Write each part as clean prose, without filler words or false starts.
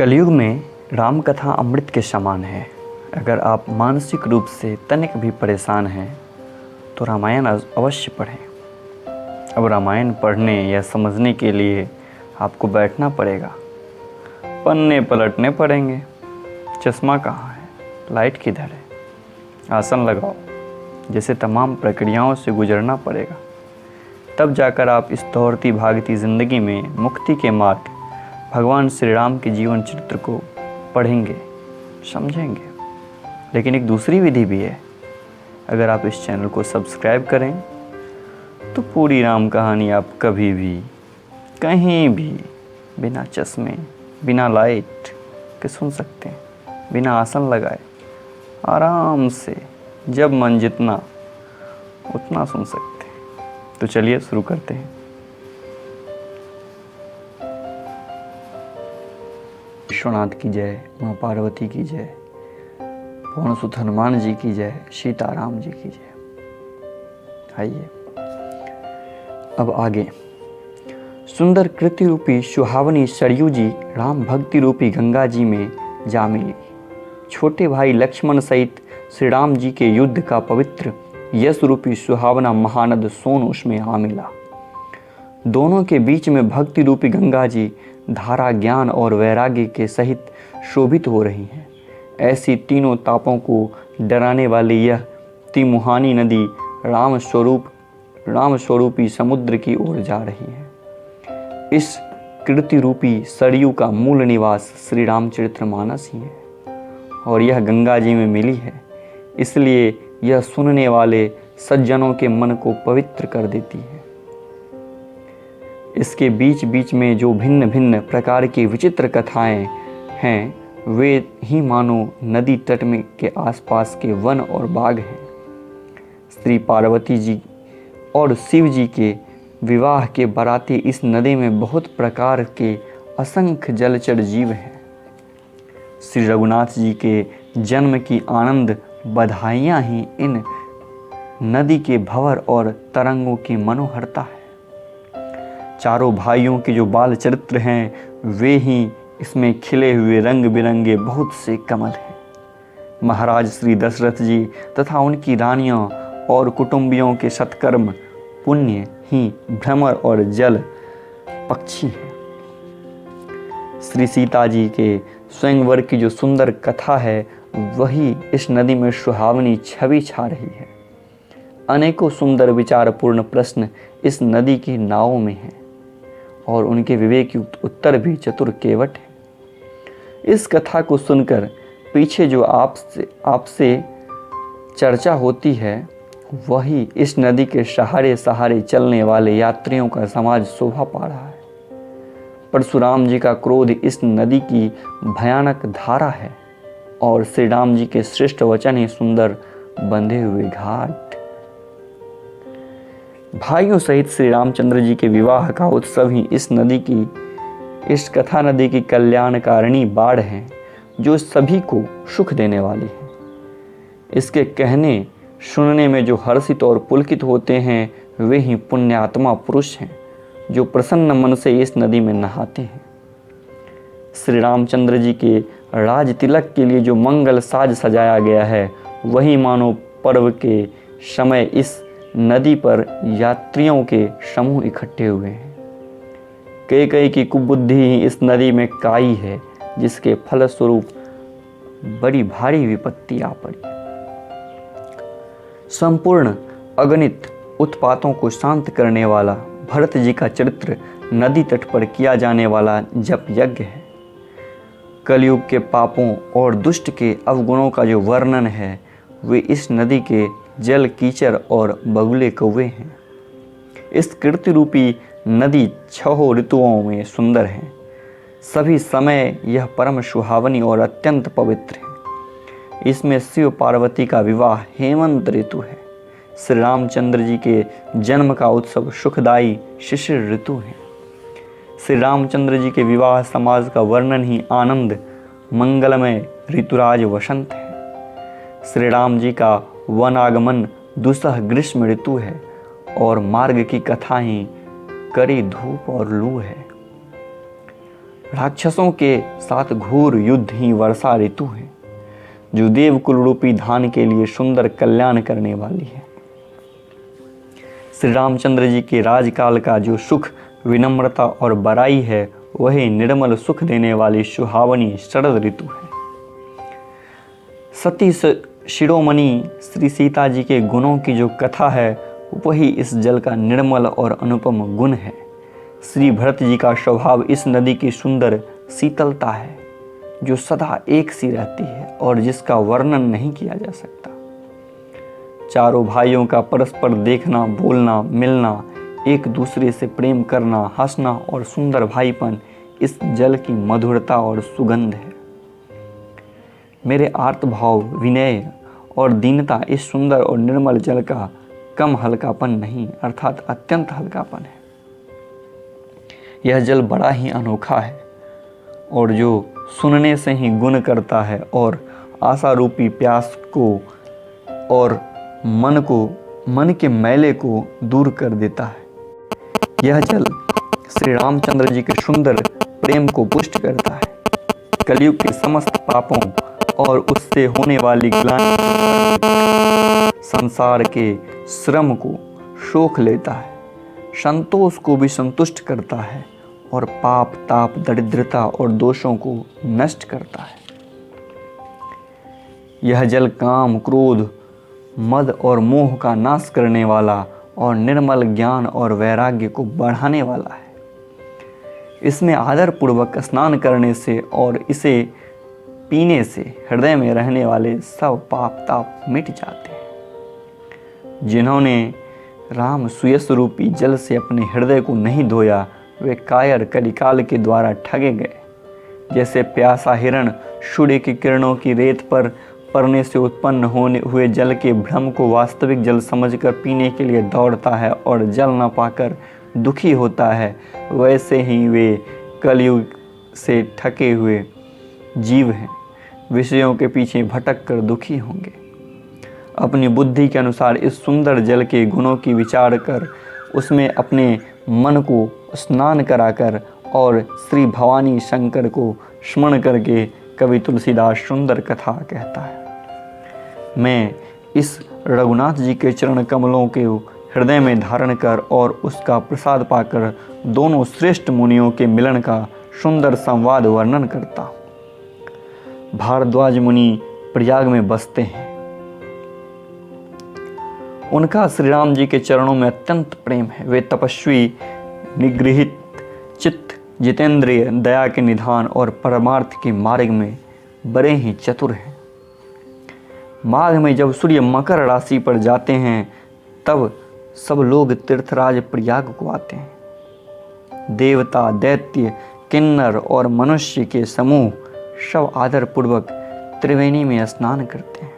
कलयुग में राम कथा अमृत के समान है। अगर आप मानसिक रूप से तनिक भी परेशान हैं तो रामायण अवश्य पढ़ें। अब रामायण पढ़ने या समझने के लिए आपको बैठना पड़ेगा, पन्ने पलटने पड़ेंगे। चश्मा कहाँ है, लाइट किधर है, आसन लगाओ, जैसे तमाम प्रक्रियाओं से गुजरना पड़ेगा। तब जाकर आप इस दौड़ती भागती ज़िंदगी में मुक्ति के मार्ग भगवान श्री राम के जीवन चरित्र को पढ़ेंगे, समझेंगे। लेकिन एक दूसरी विधि भी है। अगर आप इस चैनल को सब्सक्राइब करें तो पूरी राम कहानी आप कभी भी कहीं भी बिना चश्मे, बिना लाइट के सुन सकते हैं, बिना आसन लगाए आराम से, जब मन जितना उतना सुन सकते हैं। तो चलिए शुरू करते हैं। विश्वनाथ की जय, माँ पार्वती की जय, पवन सुत हनुमान जी की जय, सीताराम जी की जय। आइए अब आगे। सुंदर कृति रूपी सुहावनी सरयू जी राम भक्ति रूपी गंगा जी में जा मिली। छोटे भाई लक्ष्मण सहित श्री राम जी के युद्ध का पवित्र यश रूपी सुहावना महानद सोन उसमें आ मिला। दोनों के बीच में भक्ति रूपी गंगा जी धारा ज्ञान और वैराग्य के सहित शोभित हो रही हैं। ऐसी तीनों तापों को डराने वाली यह तिमुहानी नदी राम स्वरूपी समुद्र की ओर जा रही है। इस कृति रूपी सरयू का मूल निवास श्री रामचरितमानस ही है और यह गंगा जी में मिली है। इसलिए यह सुनने वाले सज्जनों के मन को पवित्र कर देती है। इसके बीच बीच में जो भिन्न भिन्न प्रकार की विचित्र कथाएं हैं वे ही मानो नदी तट में के आसपास के वन और बाग हैं। श्री पार्वती जी और शिव जी के विवाह के बाराती इस नदी में बहुत प्रकार के असंख्य जलचर जीव हैं। श्री रघुनाथ जी के जन्म की आनंद बधाइयाँ ही इन नदी के भंवर और तरंगों की मनोहरता है। चारों भाइयों के जो बाल चरित्र हैं वे ही इसमें खिले हुए रंग बिरंगे बहुत से कमल हैं। महाराज श्री दशरथ जी तथा उनकी रानियों और कुटुंबियों के सत्कर्म पुण्य ही भ्रमर और जल पक्षी हैं। श्री सीता जी के स्वयंवर की जो सुंदर कथा है वही इस नदी में सुहावनी छवि छा रही है। अनेकों सुंदर विचारपूर्ण प्रश्न इस नदी की नावों में हैं और उनके विवेक युक्त उत्तर भी चतुर केवट हैं। इस कथा को सुनकर पीछे जो आपसे चर्चा होती है वही इस नदी के सहारे सहारे चलने वाले यात्रियों का समाज शोभा पा रहा है। परशुराम जी का क्रोध इस नदी की भयानक धारा है और श्री राम जी के श्रेष्ठ वचन ही सुंदर बंधे हुए घाट। भाइयों सहित श्री रामचंद्र जी के विवाह का उत्सव ही इस कथा नदी की कल्याणकारिणी बाढ़ है जो सभी को सुख देने वाली है। इसके कहने सुनने में जो हर्षित और पुलकित होते हैं वे ही पुण्यात्मा पुरुष हैं जो प्रसन्न मन से इस नदी में नहाते हैं। श्री रामचंद्र जी के राज तिलक के लिए जो मंगल साज सजाया गया है वही मानो पर्व के समय इस नदी पर यात्रियों के समूह इकट्ठे हुए हैं। कई की कुबुद्धि ही इस नदी में काई है जिसके फलस्वरूप बड़ी भारी विपत्ति आ पड़ी। संपूर्ण अगणित उत्पातों को शांत करने वाला भरत जी का चरित्र नदी तट पर किया जाने वाला जप यज्ञ है। कलयुग के पापों और दुष्ट के अवगुणों का जो वर्णन है वे इस नदी के जल कीचड़ और बगुले कौवे हैं। इस कृति रूपी नदी 6 ऋतुओं में सुंदर है। सभी समय यह परम सुहावनी और अत्यंत पवित्र है। इसमें शिव पार्वती का विवाह हेमंत ऋतु है। श्री रामचंद्र जी के जन्म का उत्सव सुखदायी शिशिर ऋतु है। श्री रामचंद्र जी के विवाह समाज का वर्णन ही आनंद मंगलमय ऋतुराज वसंत है। श्री राम जी का वनागमन दुसह ग्रीष्म ऋतु है और मार्ग की कथा ही कड़ी धूप और लू है। राक्षसों के साथ घोर युद्ध ही वर्षा ऋतु है, जो देवकुल रूपी धान के लिए सुंदर कल्याण करने वाली है। श्री रामचंद्र जी के राजकाल का जो सुख, विनम्रता और बड़ाई है, वही निर्मल सुख देने वाली सुहावनी शरद ऋतु है। सती शिरोमणि श्री सीता जी के गुणों की जो कथा है, वही इस जल का निर्मल और अनुपम गुण है। श्री भरत जी का स्वभाव इस नदी की सुंदर शीतलता है, जो सदा एक सी रहती है और जिसका वर्णन नहीं किया जा सकता। चारों भाइयों का परस्पर देखना, बोलना, मिलना, एक दूसरे से प्रेम करना, हंसना और सुंदर भाईपन इस जल की मधुरता और सुगंध है। मेरे आर्तभाव, विनय और दीनता इस सुंदर और निर्मल जल का कम हल्कापन नहीं, अर्थात अत्यंत हल्कापन है। यह जल बड़ा ही अनोखा है और जो सुनने से ही गुण करता है और आशा रूपी प्यास को और मन के मैले को दूर कर देता है। यह जल श्री रामचंद्र जी के सुंदर प्रेम को पुष्ट करता है, कलयुग के समस्त पापों और उससे होने वाली ग्लानि, संसार के श्रम को सोख लेता है, संतोष को भी संतुष्ट करता है और पाप, ताप, दरिद्रता और दोषों को नष्ट करता है। यह जल काम, क्रोध, मद और मोह का नाश करने वाला और निर्मल ज्ञान और वैराग्य को बढ़ाने वाला है। इसमें आदरपूर्वक स्नान करने से और इसे पीने से हृदय में रहने वाले सब पाप ताप मिट जाते हैं। जिन्होंने राम सुयस रूपी जल से अपने हृदय को नहीं धोया, वे कायर कलिकाल के द्वारा ठगे गए। जैसे प्यासा हिरण सूर्य की किरणों की रेत पर पड़ने से उत्पन्न हुए जल के भ्रम को वास्तविक जल समझकर पीने के लिए दौड़ता है और जल न पाकर दुखी होता है, वैसे ही वे कलयुग से ठगे हुए जीव हैं, विषयों के पीछे भटक कर दुखी होंगे। अपनी बुद्धि के अनुसार इस सुंदर जल के गुणों की विचार कर उसमें अपने मन को स्नान कराकर और श्री भवानी शंकर को स्मरण करके कवि तुलसीदास सुंदर कथा कहता है। मैं इस रघुनाथ जी के चरण कमलों के हृदय में धारण कर और उसका प्रसाद पाकर दोनों श्रेष्ठ मुनियों के मिलन का सुंदर संवाद वर्णन करता हूँ। भारद्वाज मुनि प्रयाग में बसते हैं। उनका श्री राम जी के चरणों में अत्यंत प्रेम है। वे तपस्वी, निगृहित चित्त, जितेंद्रिय, दया के निधान और परमार्थ के मार्ग में बड़े ही चतुर हैं। माघ में जब सूर्य मकर राशि पर जाते हैं, तब सब लोग तीर्थराज प्रयाग को आते हैं। देवता, दैत्य, किन्नर और मनुष्य के समूह सब आदरपूर्वक त्रिवेणी में स्नान करते हैं।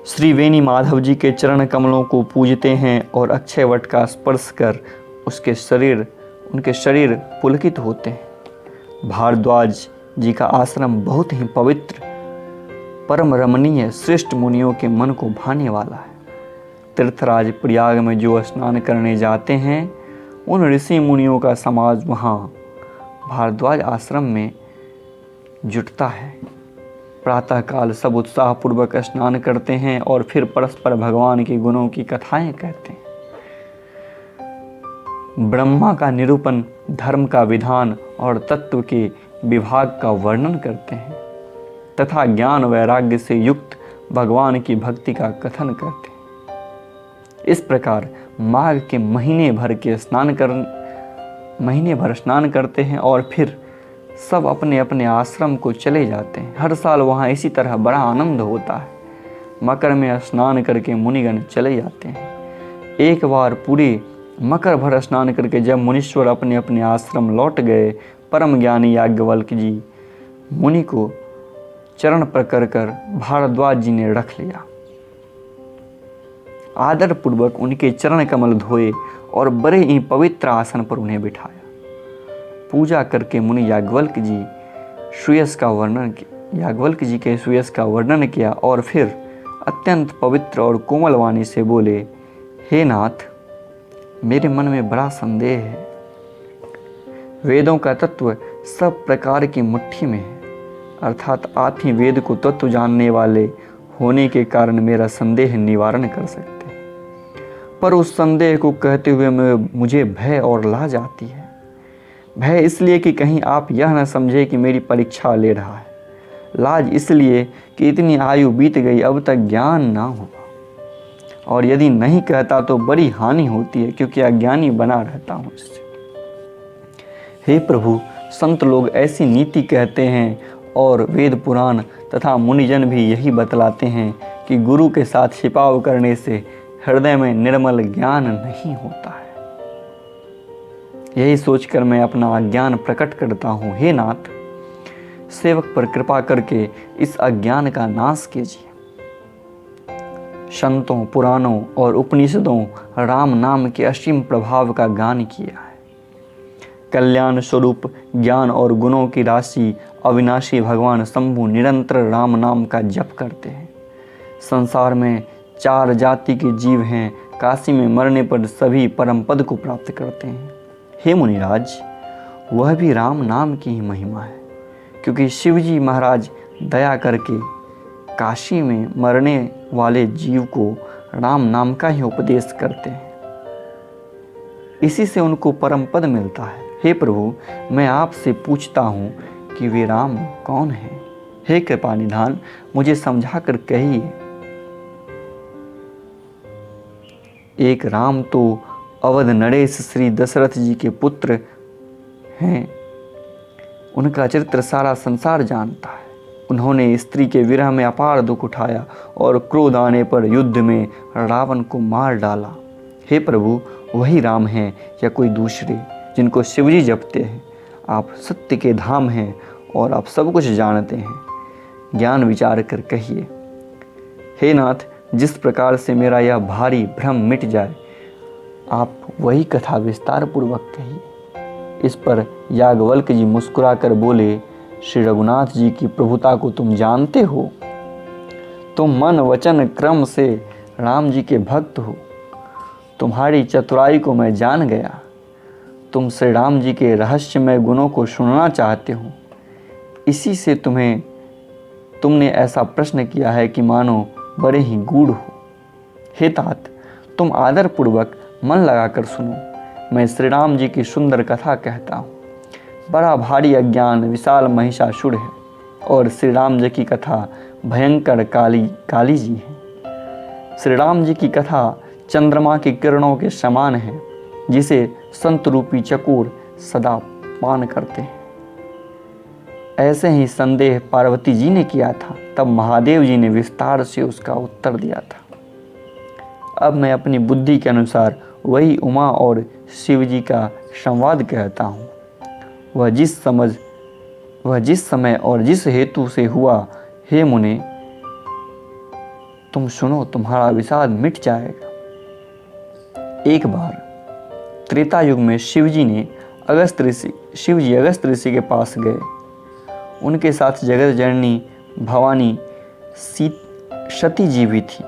श्री वेणी माधव जी के चरण कमलों को पूजते हैं और अक्षय वट का स्पर्श कर उनके शरीर पुलकित होते हैं। भारद्वाज जी का आश्रम बहुत ही पवित्र, परम रमणीय, श्रेष्ठ मुनियों के मन को भाने वाला है। तीर्थराज प्रयाग में जो स्नान करने जाते हैं, उन ऋषि मुनियों का समाज वहाँ भारद्वाज आश्रम में जुटता है। प्रातःकाल सब उत्साहपूर्वक स्नान करते हैं और फिर परस्पर भगवान के गुणों की कथाएं कहते हैं। ब्रह्मा का निरूपण, धर्म का विधान और तत्व के विभाग का वर्णन करते हैं तथा ज्ञान वैराग्य से युक्त भगवान की भक्ति का कथन करते हैं। इस प्रकार माघ के महीने भर स्नान करते हैं और फिर सब अपने अपने आश्रम को चले जाते हैं। हर साल वहाँ इसी तरह बड़ा आनंद होता है। मकर में स्नान करके मुनिगण चले जाते हैं। एक बार पूरे मकर भर स्नान करके जब मुनीश्वर अपने अपने आश्रम लौट गए, परम ज्ञानी याज्ञवल्क्य जी मुनि को चरण पकड़ कर भारद्वाज जी ने रख लिया। आदर पूर्वक उनके चरण कमल धोए और बड़े ही पवित्र आसन पर उन्हें बिठाया। पूजा करके मुनि याज्ञवल्क्य जी के सुयश का वर्णन किया और फिर अत्यंत पवित्र और कोमल वाणी से बोले, हे नाथ, मेरे मन में बड़ा संदेह है। वेदों का तत्व सब प्रकार की मुट्ठी में है, अर्थात आप ही वेद को तत्व जानने वाले होने के कारण मेरा संदेह निवारण कर सकते हैं। पर उस संदेह को कहते हुए मुझे भय और लाज आती है। भय इसलिए कि कहीं आप यह न समझे कि मेरी परीक्षा ले रहा है, लाज इसलिए कि इतनी आयु बीत गई अब तक ज्ञान ना हुआ, और यदि नहीं कहता तो बड़ी हानि होती है क्योंकि अज्ञानी बना रहता हूँ इससे। हे प्रभु, संत लोग ऐसी नीति कहते हैं और वेद पुराण तथा मुनिजन भी यही बतलाते हैं कि गुरु के साथ छिपाव करने से हृदय में निर्मल ज्ञान नहीं होता है। यही सोचकर मैं अपना अज्ञान प्रकट करता हूँ। हे नाथ, सेवक पर कृपा करके इस अज्ञान का नाश कीजिए। संतों, पुराणों और उपनिषदों राम नाम के असीम प्रभाव का गान किया है। कल्याण स्वरूप ज्ञान और गुणों की राशि अविनाशी भगवान शंभु निरंतर राम नाम का जप करते हैं। संसार में 4 जाति के जीव हैं, काशी में मरने पर सभी परम पद को प्राप्त करते हैं। हे मुनिराज, वह भी राम नाम की ही महिमा है, क्योंकि शिवजी महाराज दया करके काशी में मरने वाले जीव को राम नाम का ही उपदेश करते हैं। इसी से उनको परम पद मिलता है। हे प्रभु, मैं आपसे पूछता हूँ कि वे राम कौन हैं? हे कृपा निधान, मुझे समझा कर कहिए। एक राम तो अवध नरेश श्री दशरथ जी के पुत्र हैं। उनका चरित्र सारा संसार जानता है। उन्होंने स्त्री के विरह में अपार दुख उठाया और क्रोध आने पर युद्ध में रावण को मार डाला। हे प्रभु, वही राम हैं या कोई दूसरे जिनको शिवजी जपते हैं? आप सत्य के धाम हैं और आप सब कुछ जानते हैं। ज्ञान विचार कर कहिए। हे नाथ, जिस प्रकार से मेरा यह भारी भ्रम मिट जाए, आप वही कथा विस्तार पूर्वक कहिए। इस पर याज्ञवल्क्य जी मुस्कुरा कर बोले, श्री रघुनाथ जी की प्रभुता को तुम जानते हो। तुम मन वचन क्रम से राम जी के भक्त हो। तुम्हारी चतुराई को मैं जान गया। तुम श्री राम जी के रहस्यमय गुणों को सुनना चाहते हो। इसी से तुमने ऐसा प्रश्न किया है कि मानो बड़े ही गूढ़ हो। हे तात, तुम आदर पूर्वक मन लगाकर सुनो। मैं श्री राम जी की सुंदर कथा कहता हूँ। बड़ा भारी अज्ञान विशाल महिषासुर है और श्री राम जी की कथा भयंकर काली जी है। श्री राम जी की कथा चंद्रमा की किरणों के समान है, जिसे संत रूपी चकोर सदा पान करते हैं। ऐसे ही संदेह पार्वती जी ने किया था, तब महादेव जी ने विस्तार से उसका उत्तर दिया था। अब मैं अपनी बुद्धि के अनुसार वही उमा और शिव जी का संवाद कहता हूँ। वह जिस समय और जिस हेतु से हुआ, हे मुने, तुम सुनो, तुम्हारा विषाद मिट जाएगा। एक बार त्रेता युग में शिवजी अगस्त ऋषि के पास गए। उनके साथ जगत जननी भवानी सती जी भी थी।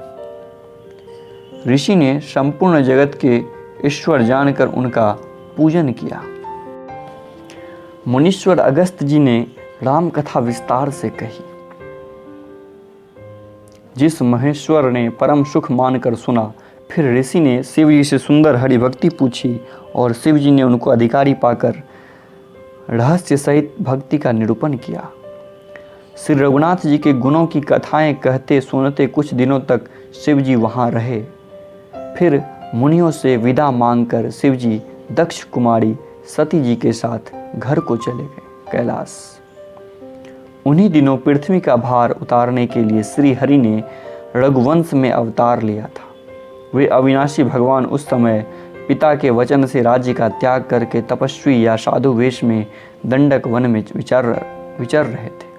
ऋषि ने संपूर्ण जगत के ईश्वर जानकर उनका पूजन किया। मुनीश्वर अगस्त जी ने राम कथा विस्तार से कही। जिस महेश्वर ने परम सुख मानकर सुना, फिर ऋषि ने शिव जी से सुंदर हरि भक्ति पूछी और शिव जी ने उनको अधिकारी पाकर रहस्य सहित भक्ति का निरूपण किया। श्री रघुनाथ जी के गुणों की कथाएं कहते सुनते कुछ दिनों तक शिव जी वहाँ रहे। फिर मुनियों से विदा मांगकर शिव जी दक्ष कुमारी सती जी के साथ घर को चले गए कैलाश। उन्हीं दिनों पृथ्वी का भार उतारने के लिए श्री हरि ने रघुवंश में अवतार लिया था। वे अविनाशी भगवान उस समय पिता के वचन से राज्य का त्याग करके तपस्वी या साधु वेश में दंडक वन में विचर रहे थे।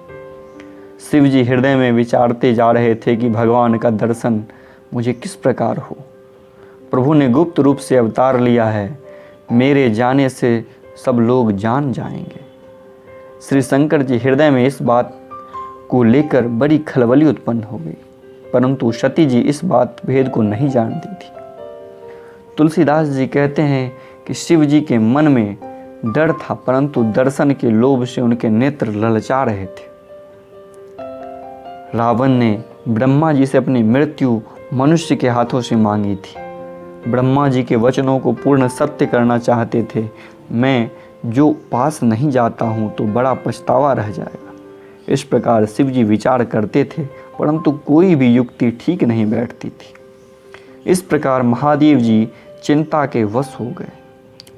शिव जी हृदय में विचारते जा रहे थे कि भगवान का दर्शन मुझे किस प्रकार हो। प्रभु ने गुप्त रूप से अवतार लिया है, मेरे जाने से सब लोग जान जाएंगे। श्री शंकर जी हृदय में इस बात को लेकर बड़ी खलबली उत्पन्न हो गई, परंतु सती जी इस बात भेद को नहीं जानती थी। तुलसीदास जी कहते हैं कि शिव जी के मन में डर था, परंतु दर्शन के लोभ से उनके नेत्र ललचा रहे थे। रावण ने ब्रह्मा जी से अपनी मृत्यु मनुष्य के हाथों से मांगी थी। ब्रह्मा जी के वचनों को पूर्ण सत्य करना चाहते थे। मैं जो पास नहीं जाता हूँ तो बड़ा पछतावा रह जाएगा। इस प्रकार शिव जी विचार करते थे, परंतु कोई भी युक्ति ठीक नहीं बैठती थी। इस प्रकार महादेव जी चिंता के वश हो गए।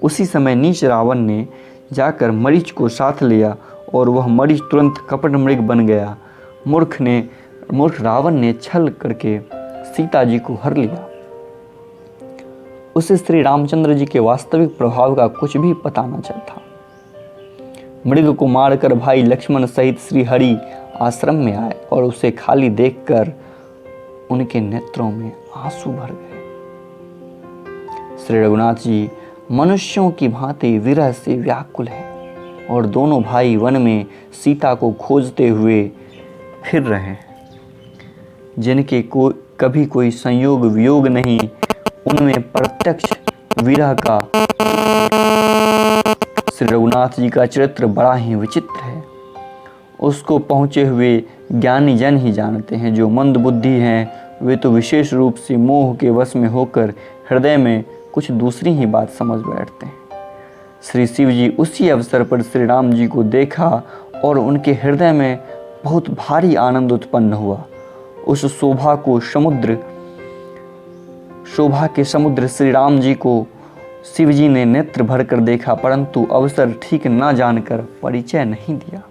उसी समय नीच रावण ने जाकर मरीच को साथ लिया और वह मरीच तुरंत कपट मृग बन गया। मूर्ख रावण ने छल करके सीता जी को हर लिया। उसे श्री रामचंद्र जी के वास्तविक प्रभाव का कुछ भी पता न चलता। मृग को मारकर भाई लक्ष्मण सहित श्री हरि आश्रम में आए और उसे खाली देखकर उनके नेत्रों में आंसू भर गए। श्री रघुनाथ जी मनुष्यों की भांति विरह से व्याकुल हैं और दोनों भाई वन में सीता को खोजते हुए फिर रहे हैं। जिनके कभी कोई संयोग वियोग नहीं, उनमें प्रत्यक्ष विरह का श्री रघुनाथ जी का चरित्र बड़ा ही विचित्र है। उसको पहुँचे हुए ज्ञानी जन ही जानते हैं। जो मंद बुद्धि हैं वे तो विशेष रूप से मोह के वश में होकर हृदय में कुछ दूसरी ही बात समझ बैठते हैं। श्री शिव जी उसी अवसर पर श्री राम जी को देखा और उनके हृदय में बहुत भारी आनंद उत्पन्न हुआ। उस शोभा के समुद्र श्री राम जी को शिव जी ने नेत्र भरकर देखा, परंतु अवसर ठीक न जानकर परिचय नहीं दिया।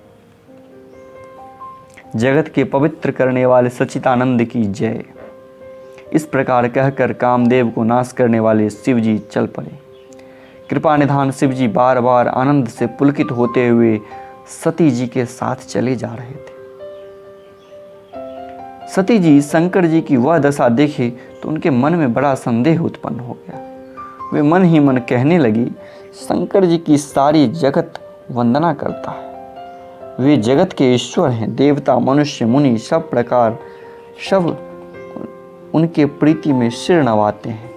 जगत के पवित्र करने वाले सच्चिदानंद की जय। इस प्रकार कहकर कामदेव को नाश करने वाले शिव जी चल पड़े। कृपा निधान शिव जी बार बार आनंद से पुलकित होते हुए सती जी के साथ चले जा रहे थे। सती जी शंकर जी की वह दशा देखे तो उनके मन में बड़ा संदेह उत्पन्न हो गया। वे मन ही मन कहने लगी, शंकर जी की सारी जगत वंदना करता है। वे जगत के ईश्वर हैं। देवता मनुष्य मुनि सब उनके प्रीति में सिर नवाते हैं।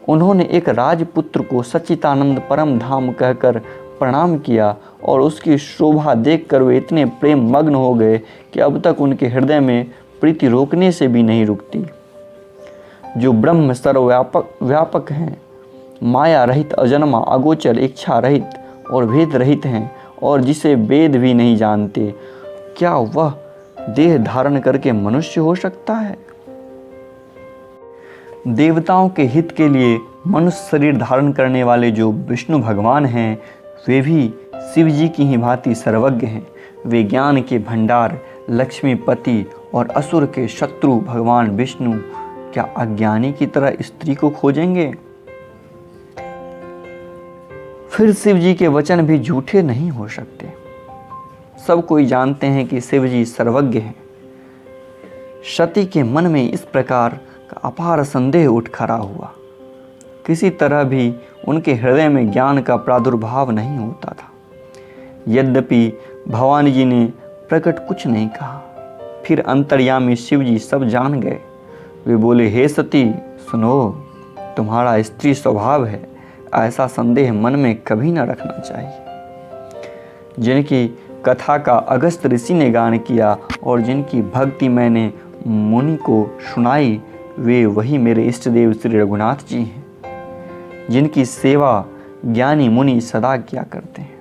उन्होंने एक राजपुत्र को सच्चिदानंद परम धाम कहकर प्रणाम किया और उसकी शोभा देखकर वे इतने प्रेम मग्न हो गए कि अब तक उनके हृदय में प्रीति रोकने से भी नहीं रुकती। जो ब्रह्म सर्वव्यापक हैं, माया रहित, अजन्मा, अगोचर, इच्छा रहित और भेद रहित हैं और जिसे वेद भी नहीं जानते, क्या वह देह धारण करके मनुष्य हो सकता है? देवताओं के हित के लिए मनुष्य शरीर धारण करने वाले जो विष्णु भगवान हैं, वे भी शिव जी की ही भांति सर्वज्ञ हैं। वे ज्ञान के भंडार, लक्ष्मीपति और असुर के शत्रु भगवान विष्णु क्या अज्ञानी की तरह स्त्री को खोजेंगे? फिर शिव जी के वचन भी झूठे नहीं हो सकते। सब कोई जानते हैं कि शिव जी सर्वज्ञ हैं। सती के मन में इस प्रकार का अपार संदेह उठ खड़ा हुआ। किसी तरह भी उनके हृदय में ज्ञान का प्रादुर्भाव नहीं होता था। यद्यपि भवानी जी ने प्रकट कुछ नहीं कहा, फिर अंतर्यामी शिव जी सब जान गए। वे बोले, हे सती सुनो, तुम्हारा स्त्री स्वभाव है, ऐसा संदेह मन में कभी न रखना चाहिए। जिनकी कथा का अगस्त ऋषि ने गान किया और जिनकी भक्ति मैंने मुनि को सुनाई, वे वही मेरे इष्ट देव श्री रघुनाथ जी हैं, जिनकी सेवा ज्ञानी मुनि सदा किया करते हैं।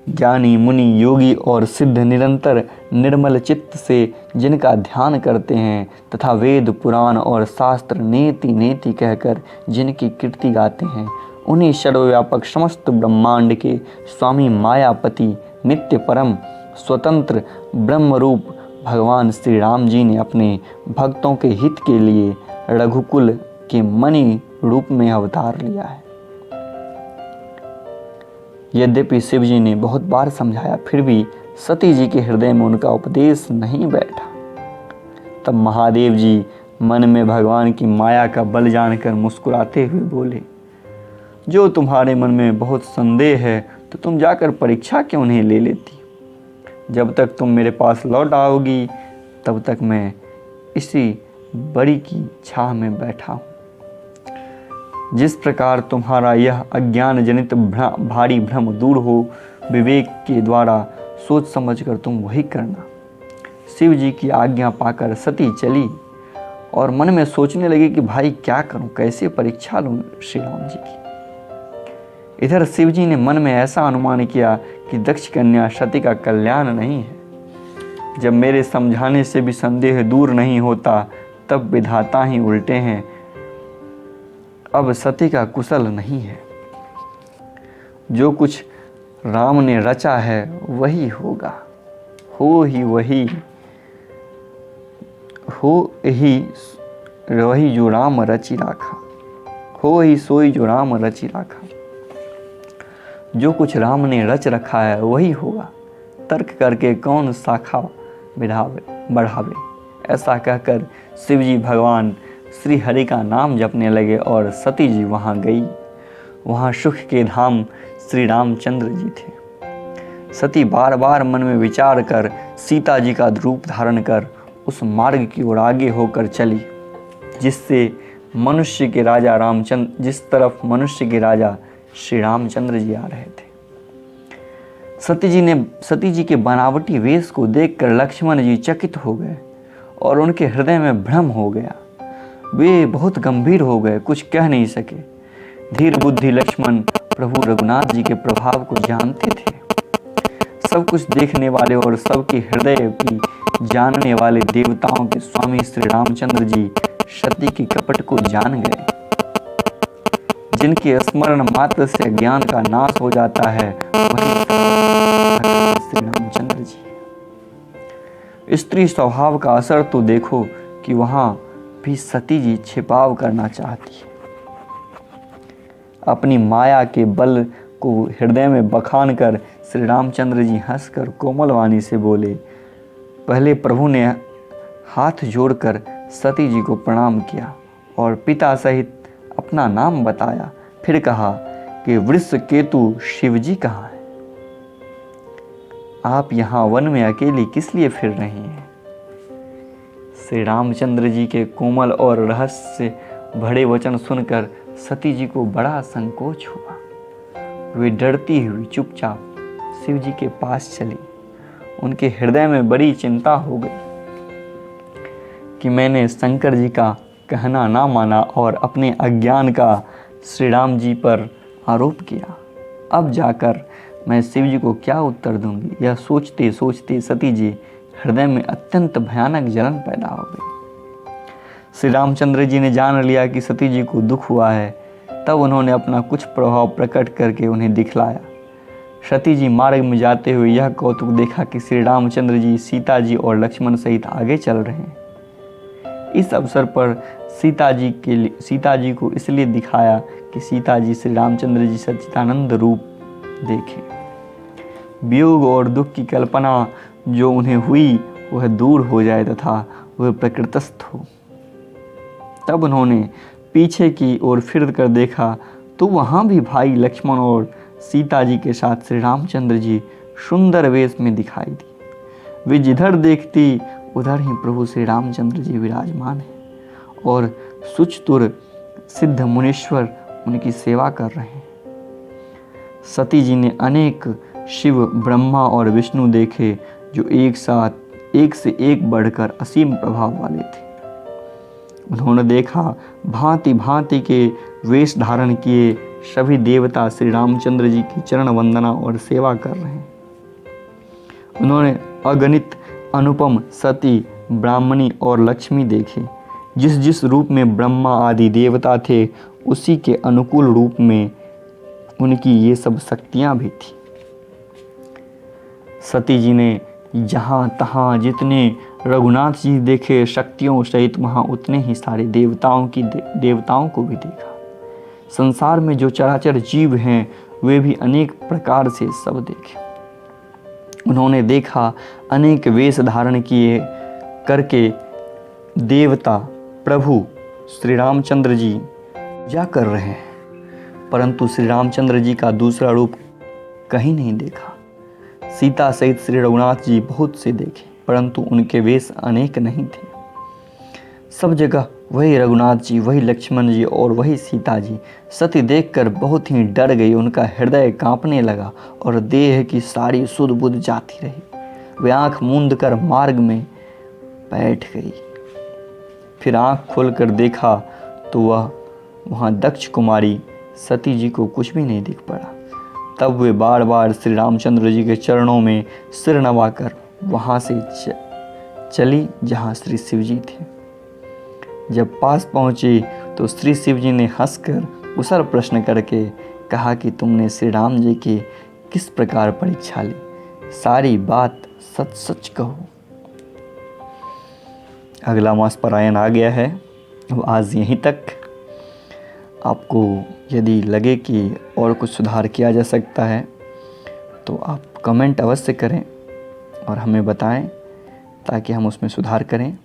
ज्ञानी मुनि योगी और सिद्ध निरंतर निर्मल चित्त से जिनका ध्यान करते हैं तथा वेद पुराण और शास्त्र नेति नेति कहकर जिनकी कीर्ति गाते हैं, उन्हीं सर्वव्यापक समस्त ब्रह्मांड के स्वामी मायापति नित्य परम स्वतंत्र ब्रह्मरूप भगवान श्री राम जी ने अपने भक्तों के हित के लिए रघुकुल के मणि रूप में अवतार लिया है। यद्यपि शिव जी ने बहुत बार समझाया, फिर भी सती जी के हृदय में उनका उपदेश नहीं बैठा। तब महादेव जी मन में भगवान की माया का बल जानकर मुस्कुराते हुए बोले, जो तुम्हारे मन में बहुत संदेह है तो तुम जाकर परीक्षा क्यों नहीं ले लेती? जब तक तुम मेरे पास लौट आओगी तब तक मैं इसी बड़ी की छाह में बैठा हूँ। जिस प्रकार तुम्हारा यह अज्ञान जनित भारी भ्रम दूर हो, विवेक के द्वारा सोच समझकर तुम वही करना। शिव जी की आज्ञा पाकर सती चली और मन में सोचने लगी कि भाई क्या करूं, कैसे परीक्षा लूं श्री राम जी की। इधर शिव जी ने मन में ऐसा अनुमान किया कि दक्ष कन्या सती का कल्याण नहीं है। जब मेरे समझाने से भी संदेह दूर नहीं होता, तब विधाता ही उल्टे हैं। अब सती का कुशल नहीं है। जो कुछ राम ने रचा है वही होगा, हो ही वही जो राम रची राखा, हो ही सोई जो राम रची राखा। जो कुछ राम ने रच रखा है वही होगा, तर्क करके कौन शाखा बढ़ावे। ऐसा कहकर शिव जी भगवान श्री हरि का नाम जपने लगे और सती जी वहाँ गई। वहाँ सुख के धाम श्री रामचंद्र जी थे। सती बार बार मन में विचार कर सीता जी का रूप धारण कर उस मार्ग की ओर आगे होकर चली जिस तरफ मनुष्य के राजा श्री रामचंद्र जी आ रहे थे। सती जी के बनावटी वेश को देखकर लक्ष्मण जी चकित हो गए और उनके हृदय में भ्रम हो गया। वे बहुत गंभीर हो गए, कुछ कह नहीं सके। धीर बुद्धि लक्ष्मण प्रभु रघुनाथ जी के प्रभाव को जानते थे। सब कुछ देखने वाले और सबके हृदय की जानने वाले देवताओं के स्वामी श्री रामचंद्र जी सती के कपट को जान गए। जिनके स्मरण मात्र से ज्ञान का नाश हो जाता है वही श्री रामचंद्र जी। स्त्री स्वभाव का असर तो देखो कि वहां भी सती जी छिपाव करना चाहती है। अपनी माया के बल को हृदय में बखान कर श्री रामचंद्र जी हंसकर कोमल वाणी से बोले। पहले प्रभु ने हाथ जोड़कर सती जी को प्रणाम किया और पिता सहित अपना नाम बताया। फिर कहा कि वृष केतु शिव जी कहाँ है? आप यहाँ वन में अकेली किस लिए फिर रही हैं? श्री रामचंद्र जी के कोमल और रहस्य से भरे वचन सुनकर सती जी को बड़ा संकोच हुआ। वे डरती हुई चुपचाप शिव जी के पास चली। उनके हृदय में बड़ी चिंता हो गई कि मैंने शंकर जी का कहना ना माना और अपने अज्ञान का श्री राम जी पर आरोप किया। अब जाकर मैं शिव जी को क्या उत्तर दूंगी? यह सोचते सोचते सती जी हृदय में अत्यंत भयानक जलन पैदा हो गई। श्री रामचंद्र जी ने जान लिया कि सती जी को दुख हुआ है। तब उन्होंने अपना कुछ प्रभाव प्रकट करके उन्हें दिखलाया। सती जी मार्ग में जाते हुए यह कौतुक देखा कि श्री रामचंद्र जी सीता जी और लक्ष्मण सहित आगे चल रहे हैं। इस अवसर पर सीता जी को इसलिए दिखाया कि सीता जी श्री रामचंद्र जी सच्चिदानंद रूप देखें। वियोग और दुख की कल्पना जो उन्हें हुई वह दूर हो जाए तथा वह प्रकृतस्थ हो। तब उन्होंने पीछे की ओर फिर कर देखा तो वहाँ भी भाई लक्ष्मण और सीता जी के साथ श्री रामचंद्र जी सुंदर वेश में दिखाई दी। वे जिधर देखती उधर ही प्रभु श्री रामचंद्र जी विराजमान हैं और सुचतुर सिद्ध मुनीश्वर उनकी सेवा कर रहे हैं। सती जी ने अनेक शिव, ब्रह्मा और विष्णु देखे जो एक से एक बढ़कर असीम प्रभाव वाले थे। उन्होंने देखा भांति भांति के वेश धारण किए सभी देवता श्री रामचंद्र जी की चरण वंदना और सेवा कर रहे हैं। उन्होंने अगणित अनुपम सती, ब्राह्मणी और लक्ष्मी देखे। जिस जिस रूप में ब्रह्मा आदि देवता थे उसी के अनुकूल रूप में उनकी ये सब शक्तियां भी थी। सती जी ने जहाँ तहाँ जितने रघुनाथ जी देखे शक्तियों सहित वहाँ उतने ही सारे देवताओं को भी देखा। संसार में जो चराचर जीव हैं वे भी अनेक प्रकार से सब देखे। उन्होंने देखा अनेक वेश धारण किए करके देवता प्रभु श्री रामचंद्र जी पूजा कर रहे हैं, परंतु श्री रामचंद्र जी का दूसरा रूप कहीं नहीं देखा। सीता सहित श्री रघुनाथ जी बहुत से देखे, परंतु उनके वेश अनेक नहीं थे। सब जगह वही रघुनाथ जी, वही लक्ष्मण जी और वही सीता जी सती देखकर बहुत ही डर गई। उनका हृदय कांपने लगा और देह की सारी सुध बुध जाती रही। वे आंख मूंद कर मार्ग में बैठ गई। फिर आंख खोलकर देखा तो वह वहाँ दक्ष कुमारी सती जी को कुछ भी नहीं दिख पड़ा। तब वे बार बार श्री रामचंद्र जी के चरणों में सिर नवाकर वहाँ से चली जहाँ श्री शिव जी थे। जब पास पहुँची तो श्री शिव जी ने हंसकर कुशल प्रश्न करके कहा कि तुमने श्री राम जी की किस प्रकार परीक्षा ली, सारी बात सच सच कहो। अगला मास परायण आ गया है। अब आज यहीं तक। आपको यदि लगे कि और कुछ सुधार किया जा सकता है तो आप कमेंट अवश्य करें और हमें बताएं ताकि हम उसमें सुधार करें।